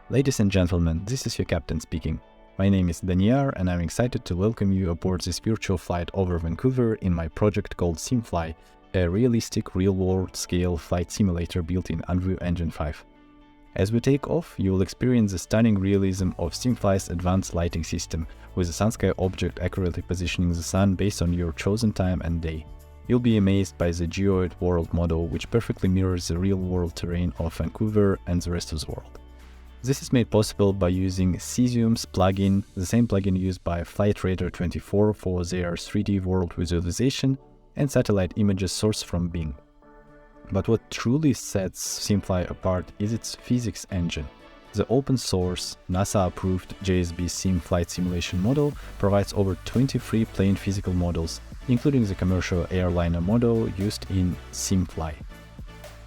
Ladies and gentlemen, this is your captain speaking. My name is Daniel and I'm excited to welcome you aboard this virtual flight over Vancouver in my project called SimFly, a realistic real-world scale flight simulator built in Unreal Engine 5. As we take off, you will experience the stunning realism of SimFly's advanced lighting system, with the SunSky object accurately positioning the sun based on your chosen time and day. You'll be amazed by the geoid world model, which perfectly mirrors the real-world terrain of Vancouver and the rest of the world. This is made possible by using Cesium's plugin, the same plugin used by Flight Radar 24 for their 3D world visualization and satellite images sourced from Bing. But what truly sets SimFly apart is its physics engine. The open-source, NASA-approved JSB Sim flight simulation model provides over 23 plane physical models, including the commercial airliner model used in SimFly.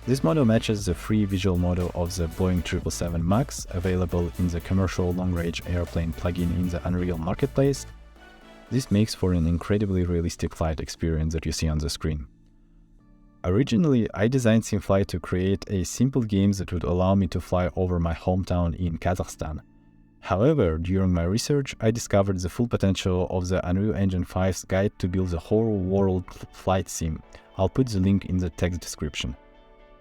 This model matches the free visual model of the Boeing 777 MAX, available in the commercial long-range airplane plugin in the Unreal Marketplace. This makes for an incredibly realistic flight experience that you see on the screen. Originally, I designed SimFly to create a simple game that would allow me to fly over my hometown in Kazakhstan. However, during my research, I discovered the full potential of the Unreal Engine 5's guide to build the whole world flight sim. I'll put the link in the text description.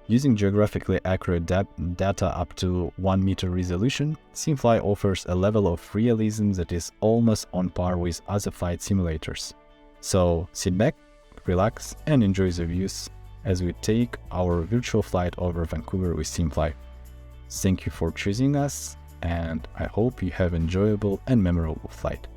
Using geographically accurate data up to 1 meter resolution, SimFly offers a level of realism that is almost on par with other flight simulators. So sit back, relax, and enjoy the views as we take our virtual flight over Vancouver with SimFly. Thank you for choosing us, and I hope you have an enjoyable and memorable flight.